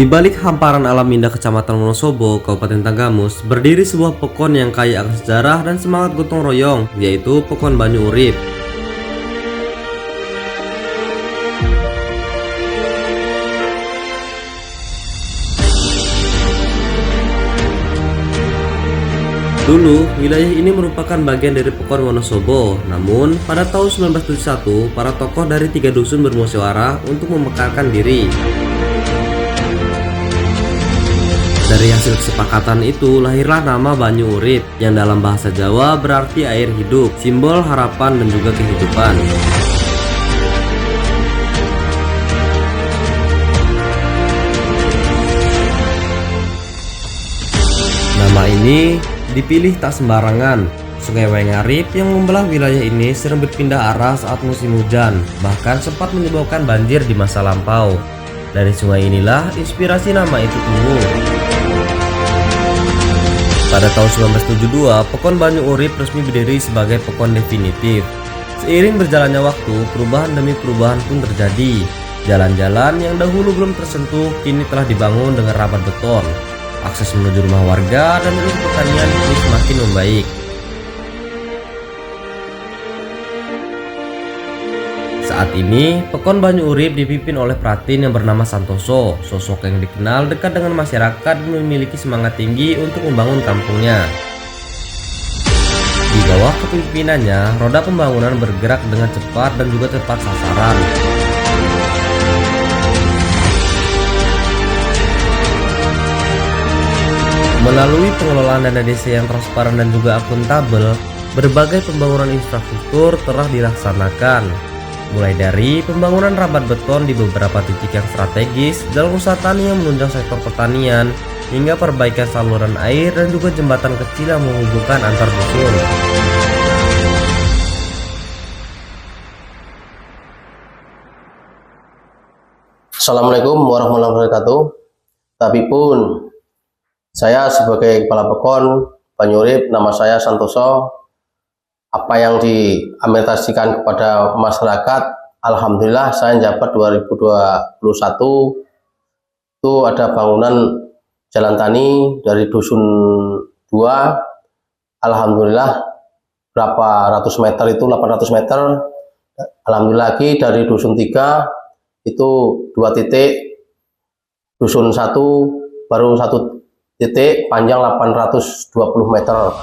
Di balik hamparan alam indah Kecamatan Wonosobo, Kabupaten Tanggamus, berdiri sebuah pekon yang kaya akan sejarah dan semangat gotong royong, yaitu Pekon Banyu Urip. Dulu, wilayah ini merupakan bagian dari Pekon Wonosobo. Namun, pada tahun 1971, para tokoh dari 3 dusun bermusyawarah untuk memekarkan diri. Dari hasil kesepakatan itu, lahirlah nama Banyu Urip, yang dalam bahasa Jawa berarti air hidup, simbol harapan dan juga kehidupan. Nama ini dipilih tak sembarangan. Sungai Wengarip yang membelah wilayah ini sering berpindah arah saat musim hujan, bahkan sempat menyebabkan banjir di masa lampau. Dari sungai inilah inspirasi nama itu tumbuh. Pada tahun 1972, Pekon Banyu Urip resmi berdiri sebagai pekon definitif. Seiring berjalannya waktu, perubahan demi perubahan pun terjadi. Jalan-jalan yang dahulu belum tersentuh kini telah dibangun dengan rapat beton. Akses menuju rumah warga dan ilmu pertanian kini semakin membaik. Saat ini, Pekon Banyu Urip dipimpin oleh Pratin yang bernama Santoso, sosok yang dikenal dekat dengan masyarakat dan memiliki semangat tinggi untuk membangun kampungnya. Di bawah kepemimpinannya, roda pembangunan bergerak dengan cepat dan juga tepat sasaran. Melalui pengelolaan dana desa yang transparan dan juga akuntabel, berbagai pembangunan infrastruktur telah dilaksanakan. Mulai dari pembangunan rabat beton di beberapa titik yang strategis dalam usaha tani yang menunjang sektor pertanian, hingga perbaikan saluran air dan juga jembatan kecil yang menghubungkan antar dusun. Assalamualaikum warahmatullahi wabarakatuh. Tapi pun saya sebagai Kepala Pekon Banyu Urip, nama saya Santoso. Apa yang diimplementasikan kepada masyarakat, alhamdulillah saya jabat 2021 itu ada bangunan jalan tani dari dusun 2, alhamdulillah berapa ratus meter itu 800 meter. Alhamdulillah lagi dari dusun 3 itu 2 titik, dusun 1 baru 1 titik panjang 820 meter.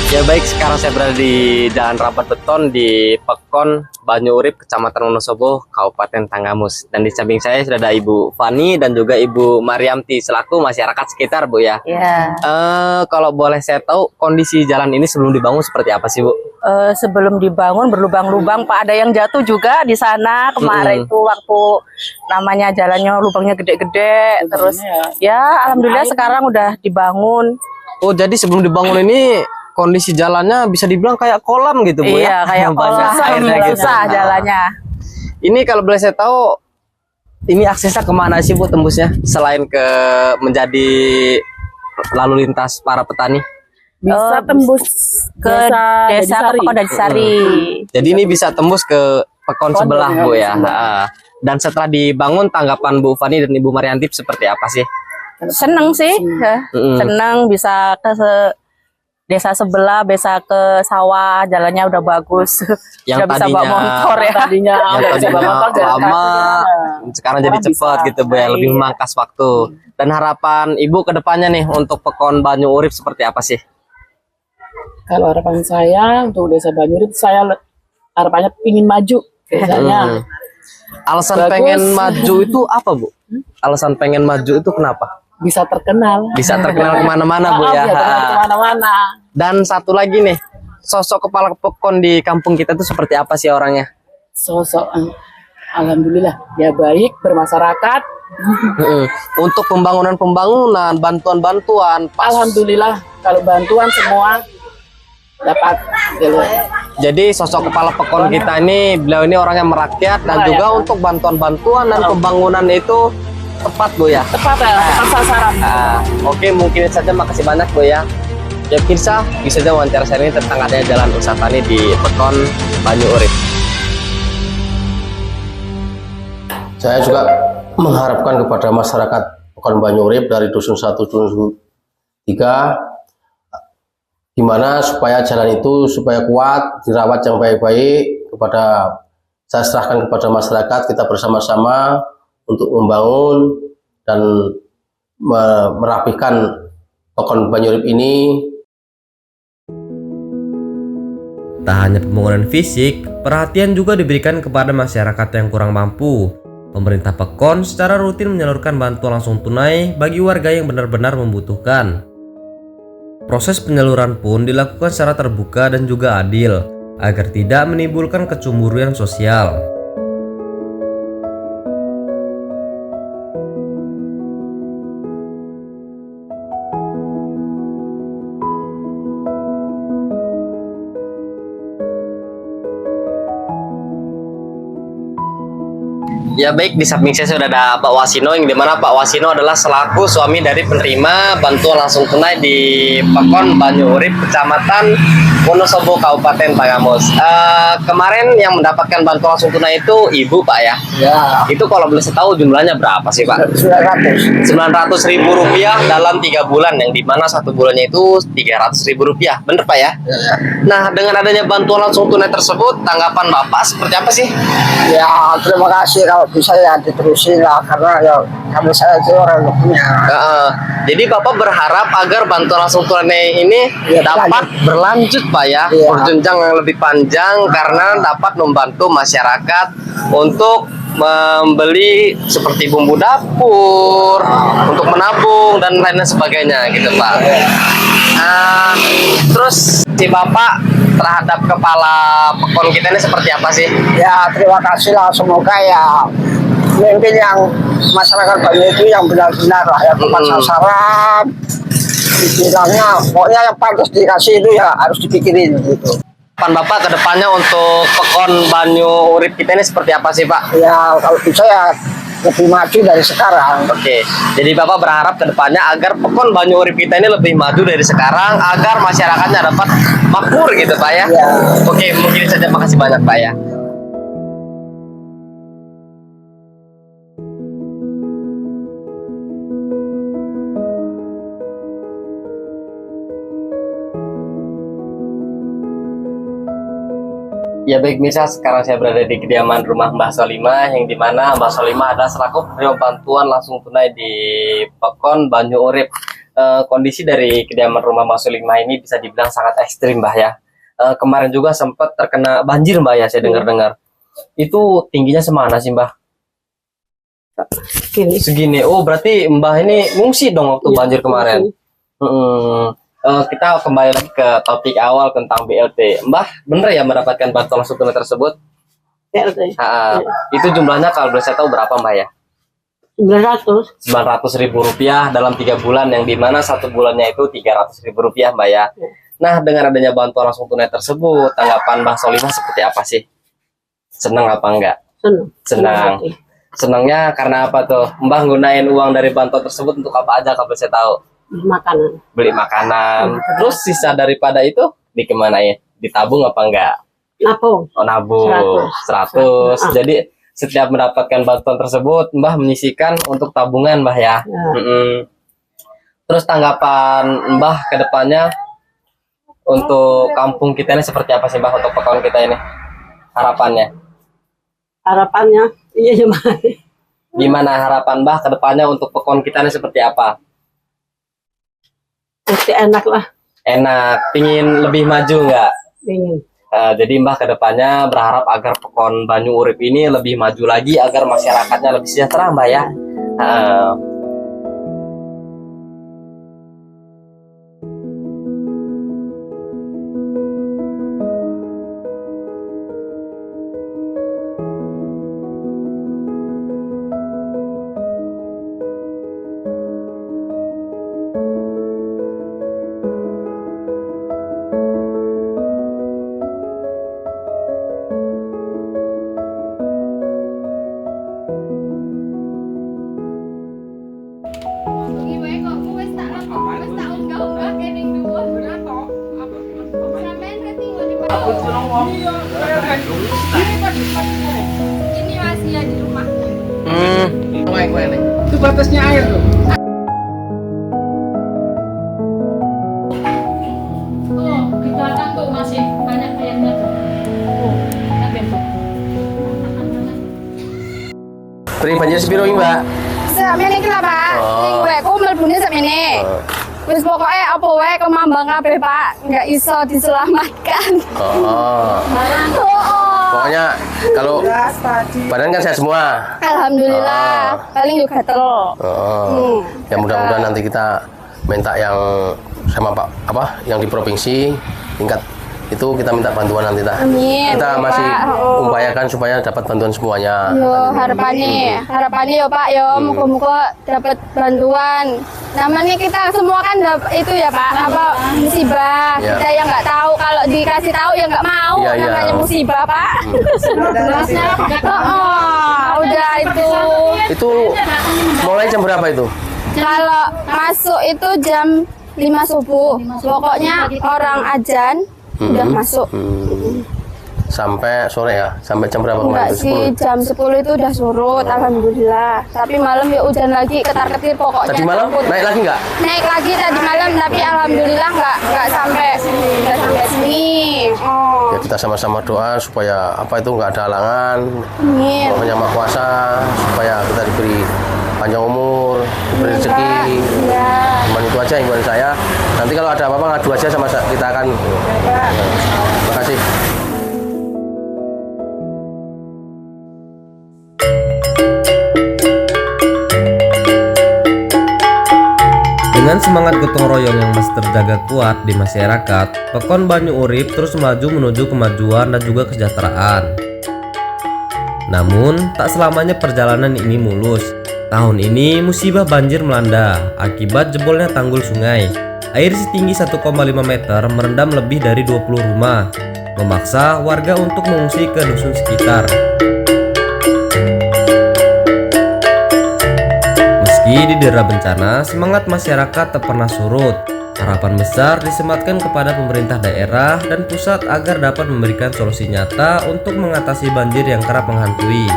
Ya baik, sekarang saya berada di Jalan Rabat Beton di Pekon Banyu Urip, Kecamatan Wonosobo, Kabupaten Tanggamus. Dan di samping saya sudah ada Ibu Fani dan juga Ibu Mariamti selaku masyarakat sekitar, Bu ya. Ya. Kalau boleh saya tahu kondisi jalan ini sebelum dibangun seperti apa sih, Bu? Sebelum dibangun berlubang-lubang, Pak, ada yang jatuh juga di sana kemarin itu waktu namanya jalannya lubangnya gede-gede. Terus ya alhamdulillah sekarang udah dibangun. Oh, jadi sebelum dibangun ini kondisi jalannya bisa dibilang kayak kolam gitu, Bu Iya, ya? kayak kolam, susah jalannya. Ini kalau boleh saya tahu, ini aksesnya kemana sih, Bu, tembusnya? Selain ke menjadi lalu lintas para petani? Bisa tembus ke desa Pekon Dadisari. Jadi ini bisa tembus ke Pekon sebelah, Bu ya. Dan setelah dibangun, tanggapan Bu Fani dan Ibu Marianti seperti apa sih? Seneng sih, seneng bisa desa sebelah bisa ke sawah, jalannya udah bagus. Yang Udah bisa bawa motor ya. Tadinya yang nggak bisa bawa tadinya motor, jalan lama, kaki. sekarang jadi Sekarang cepat bisa. gitu Bu ya, lebih memangkas waktu. Dan harapan Ibu ke depannya nih untuk Pekon Banyu Urip seperti apa sih? Kalau harapan saya untuk desa Banyurip, saya harapannya ingin maju desanya. Alasan Bagus. pengen maju itu apa Bu? Alasan pengen maju itu kenapa? Bisa terkenal. Bisa terkenal kemana-mana Bu ya. Biar terkenal kemana-mana. Dan satu lagi nih, sosok kepala Pekon di kampung kita itu seperti apa sih orangnya? Sosok, alhamdulillah, ya baik, bermasyarakat. Untuk pembangunan, bantuan-bantuan, pas. Alhamdulillah, kalau bantuan semua dapat. Gitu. Jadi sosok kepala Pekon kita ini, beliau ini orang yang merakyat dan juga untuk bantuan-bantuan dan pembangunan itu tepat Bu ya. Tepat sasaran. Oke, mungkin saja, makasih banyak Bu ya. Ya Pirsa, bisa saja wawancara saya ini tentang adanya jalan usaha tani di Pekon Banyu Urip. Saya juga mengharapkan kepada masyarakat Pekon Banyu Urip dari Dusun 1, Dusun 3, gimana supaya jalan itu supaya kuat, dirawat yang baik-baik. Saya serahkan kepada masyarakat, kita bersama-sama untuk membangun dan merapikan Pekon Banyu Urip ini. Tak hanya pembangunan fisik, perhatian juga diberikan kepada masyarakat yang kurang mampu. Pemerintah Pekon secara rutin menyalurkan bantuan langsung tunai bagi warga yang benar-benar membutuhkan. Proses penyaluran pun dilakukan secara terbuka dan juga adil, agar tidak menimbulkan kecemburuan sosial. Ya baik, di samping saya sudah ada Pak Wasino, yang dimana Pak Wasino adalah selaku suami dari penerima bantuan langsung tunai di Pekon Banyu Urip, Kecamatan Wonosobo, Kabupaten Tanggamus. Kemarin yang mendapatkan bantuan langsung tunai itu Ibu Pak ya? Ya, Itu kalau boleh tahu jumlahnya berapa sih Pak? 900. 900.000 rupiah dalam 3 bulan, yang dimana satu bulannya itu 300.000 rupiah, bener Pak ya? Nah, dengan adanya bantuan langsung tunai tersebut, tanggapan Bapak seperti apa sih? Ya, terima kasih kalau bisa ya diterusin lah, karena ya kami saya itu orang yang punya. Jadi Bapak berharap agar bantuan langsung tunai ini Ya, dapat berlanjut Pak ya, Iya. berjenjang yang lebih panjang, karena dapat membantu masyarakat untuk membeli seperti bumbu dapur, untuk menabung dan lain sebagainya gitu Pak. Terus si Bapak terhadap kepala Pekon kita ini seperti apa sih? Ya, terima kasih lah, semoga ya mungkin yang masyarakat Banyu itu yang benar-benar lah ya tepat sasaran. Bilangnya pokoknya yang pantas dikasih itu ya harus dipikirin gitu. Harapan Bapak ke depannya untuk Pekon Banyu Urip kita ini seperti apa sih Pak? Ya, kalau bisa ya lebih maju dari sekarang. Oke, jadi Bapak berharap ke depannya agar Pekon Banyu Urip kita ini lebih maju dari sekarang, agar masyarakatnya dapat makmur gitu Pak ya? Ya. Oke, mungkin saja, makasih banyak Pak ya. Ya baik, misal sekarang saya berada di kediaman rumah Mbah Solimah, yang dimana Mbah Solimah adalah selaku penerima bantuan langsung tunai di Pekon Banyu Urip. Kondisi dari kediaman rumah Mbah Solimah ini bisa dibilang sangat ekstrim Mbah ya. Kemarin juga sempat terkena banjir Mbah ya, saya dengar-dengar. Itu tingginya semana sih Mbah? Segini. Oh, berarti Mbah ini ngungsi dong waktu banjir kemarin. Kita kembali lagi ke topik awal tentang BLT. Mbah, bener ya mendapatkan bantuan langsung tunai tersebut? BLT. Itu jumlahnya kalau boleh saya tahu berapa Mbah ya? 900. 900.000 rupiah dalam 3 bulan, yang dimana satu bulannya itu 300.000 rupiah Mbak ya. Nah, dengan adanya bantuan langsung tunai tersebut, tanggapan Mbah Solimah seperti apa sih? Senang apa enggak? Senang. Senangnya karena apa tuh? Mbah gunain uang dari bantuan tersebut untuk apa aja kalau boleh saya tahu? Makanan. Beli makanan. Terus sisa daripada itu dikemanain? Ditabung apa enggak? Nabung. Oh, nabung 100. Jadi setiap mendapatkan bantuan tersebut Mbah menyisihkan untuk tabungan Mbah ya. Terus tanggapan Mbah ke depannya untuk kampung kita ini seperti apa sih Mbah, untuk pekon kita ini? Harapannya? Harapannya iya gimana? Gimana harapan Mbah ke depannya untuk pekon kita ini seperti apa? Pasti enak lah. Enak, pingin lebih maju nggak? Ingin. Jadi Mbah ke depannya berharap agar pekon Banyu Urip ini lebih maju lagi agar masyarakatnya lebih sejahtera Mbah ya. Ini masih ya di rumah. Itu batasnya air tuh. Tuh, di belakang tuh masih banyak airnya tuh. Tapi tuh. Beri banjir sepiro iki, Mbak? Sampeyan iki lah, Pak. Ning weku mlebune samene. Wis pokoknya apa wae kemambang kabeh, Pak. Nggak iso diselamatkan. Oh. Pokoknya kalau badan kan sehat semua. Alhamdulillah. Paling juga gatel. Oh. Ya mudah-mudahan nanti kita minta yang sama Pak yang di provinsi tingkat itu kita minta bantuan nanti dah. Amin. Kita masih Pak. upayakan supaya dapat bantuan semuanya. Yo harapannya yo Pak yo muka-muka dapat bantuan. Namanya kita semua kan itu ya Pak musibah. Ya. Kita yang nggak tahu kalau dikasih tahu ya nggak mau Iya, iya. namanya musibah Pak. Udah itu. Itu mulai jam berapa itu? Kalau masuk itu jam 5 subuh. Pokoknya orang azan udah masuk. Sampai sore ya? Sampai jam berapa Enggak kemarin? sih, jam 10 itu udah surut, alhamdulillah. Tapi malam ya hujan lagi, ketar-ketir pokoknya. Tadi malam takut. naik lagi nggak? Naik lagi tadi malam, tapi alhamdulillah nggak sampai sini. Oh, Ya kita sama-sama doa supaya itu nggak ada halangan. amin. Pokoknya Maha Kuasa supaya kita diberi panjang umur, diberi rezeki. Ya, Cuman itu aja himbauan saya. Nanti kalau ada apa-apa ngadu aja sama kita akan. Terima kasih. Dengan semangat gotong royong yang masih terjaga kuat di masyarakat, Pekon Banyu Urip terus melaju menuju kemajuan dan juga kesejahteraan. Namun, tak selamanya perjalanan ini mulus. Tahun ini musibah banjir melanda akibat jebolnya tanggul sungai. Air setinggi 1,5 meter merendam lebih dari 20 rumah, memaksa warga untuk mengungsi ke dusun sekitar. Meski didera bencana, semangat masyarakat tak pernah surut. Harapan besar disematkan kepada pemerintah daerah dan pusat agar dapat memberikan solusi nyata untuk mengatasi banjir yang kerap menghantui.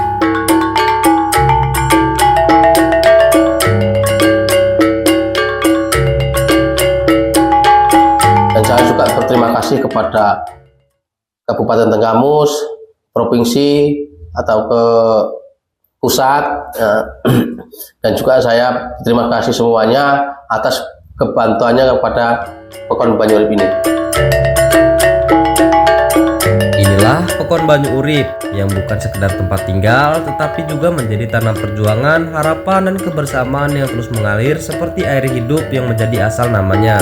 Dan saya juga berterima kasih kepada Kabupaten Tenggamus, provinsi atau ke pusat, dan juga saya berterima kasih semuanya atas kebantuannya kepada Pekon Banyu Urip ini. Inilah Pekon Banyu Urip yang bukan sekedar tempat tinggal tetapi juga menjadi tanah perjuangan, harapan dan kebersamaan yang terus mengalir seperti air hidup yang menjadi asal namanya.